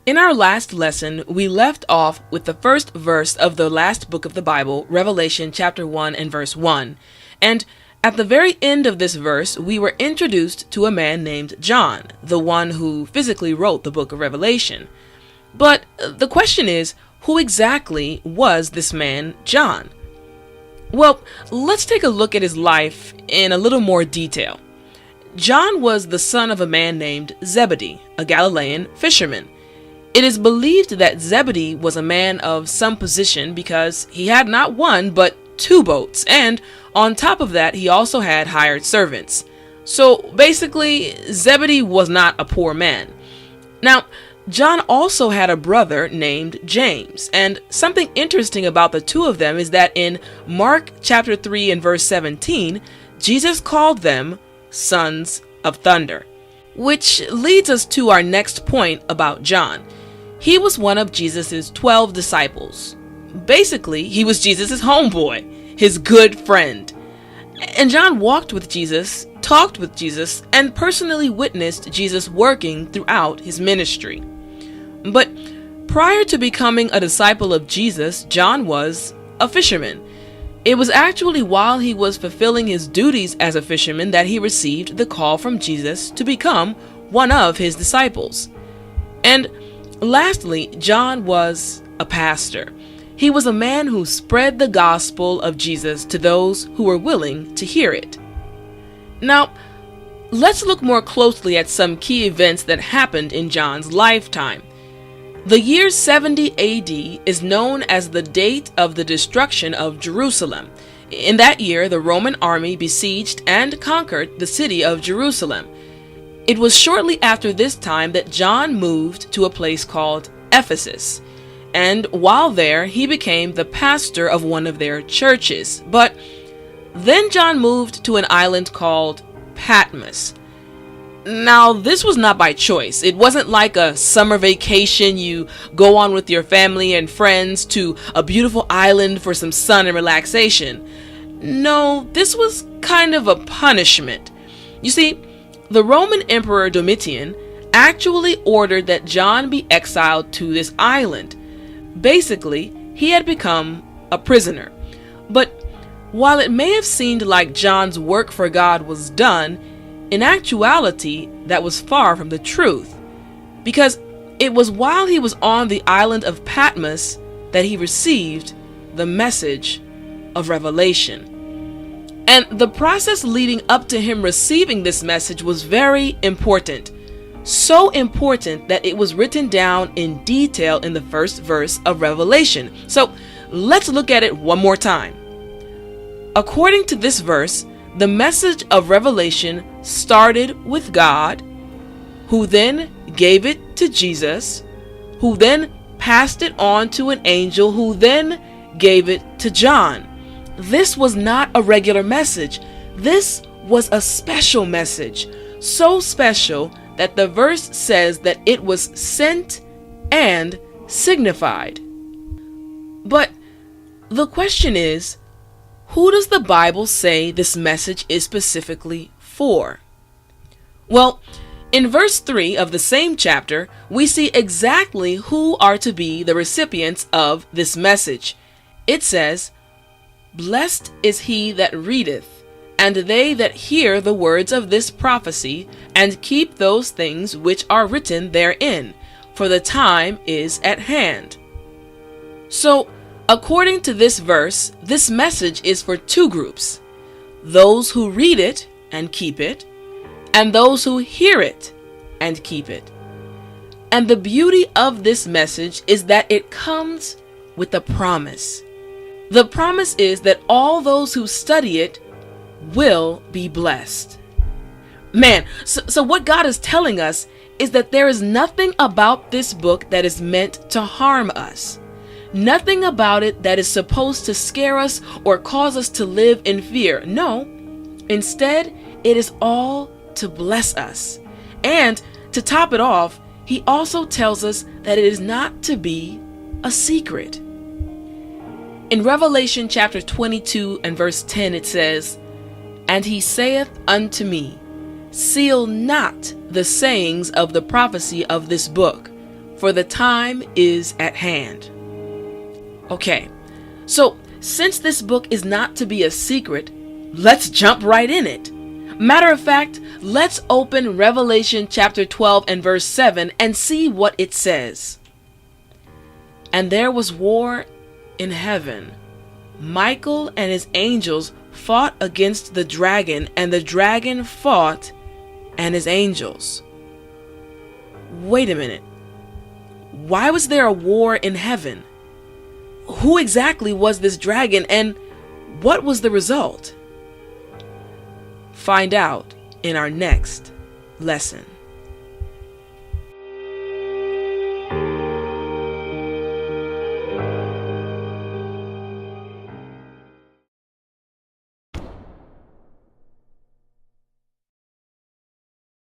In our last lesson, we left off with the first verse of the last book of the Bible, Revelation chapter 1 and verse 1. And at the very end of this verse, we were introduced to a man named John, the one who physically wrote the book of Revelation. But the question is, who exactly was this man, John? Well, let's take a look at his life in a little more detail. John was the son of a man named Zebedee, a Galilean fisherman. It is believed that Zebedee was a man of some position because he had not one but two boats, and on top of that, he also had hired servants. So basically, Zebedee was not a poor man. Now, John also had a brother named James, and something interesting about the two of them is that in Mark chapter 3 and verse 17, Jesus called them sons of thunder, which leads us to our next point about John. He was one of Jesus' 12 disciples. Basically, he was Jesus' homeboy, his good friend. And John walked with Jesus, talked with Jesus, and personally witnessed Jesus working throughout his ministry. But prior to becoming a disciple of Jesus, John was a fisherman. It was actually while he was fulfilling his duties as a fisherman that he received the call from Jesus to become one of his disciples. And lastly, John was a pastor. He was a man who spread the gospel of Jesus to those who were willing to hear it. Now, let's look more closely at some key events that happened in John's lifetime. The year 70 AD is known as the date of the destruction of Jerusalem. In that year, the Roman army besieged and conquered the city of Jerusalem. It was shortly after this time that John moved to a place called EPHESUS. And while there, he became the pastor of one of their churches. But then John moved to an island called Patmos. Now, this was not by choice. It wasn't like a summer vacation you go on with your family and friends to a beautiful island for some sun and relaxation. No, this was kind of a punishment. You see, the Roman Emperor Domitian actually ordered that John be exiled to this island. Basically, he had become a prisoner. But while it may have seemed like John's work for God was done, in actuality, that was far from the truth. Because it was while he was on the island of Patmos that he received the message of Revelation. And the process leading up to him receiving this message was very important. So important that it was written down in detail in the first verse of Revelation. So let's look at it one more time. According to this verse, the message of Revelation started with God, who then gave it to Jesus, who then passed it on to an angel, who then gave it to John. This was not a regular message. This was a special message. So special that the verse says that it was sent and signified. But the question is, who does the Bible say this message is specifically for? Well, in verse 3 of the same chapter, we see exactly who are to be the recipients of this message. It says, "Blessed is he that readeth, and they that hear the words of this prophecy, and keep those things which are written therein, for the time is at hand." So, according to this verse, this message is for two groups: those who read it and keep it, and those who hear it and keep it. And the beauty of this message is that it comes with a promise. The promise is that all those who study it will be blessed. Man, so what God is telling us is that there is nothing about this book that is meant to harm us. Nothing about it that is supposed to scare us or cause us to live in fear. No, instead, it is all to bless us. And to top it off, he also tells us that it is not to be a secret. In Revelation chapter 22 and verse 10 it says, "And he saith unto me, Seal not the sayings of the prophecy of this book, for the time is at hand. Okay, so since this book is not to be a secret, let's jump right in it. Matter of fact, let's open Revelation chapter 12 and verse 7 and see what it says. And there was war in heaven. Michael and his angels fought against the dragon, and the dragon fought and his angels. Wait a minute. Why was there a war in heaven? Who exactly was this dragon, and what was the result? Find out in our next lesson.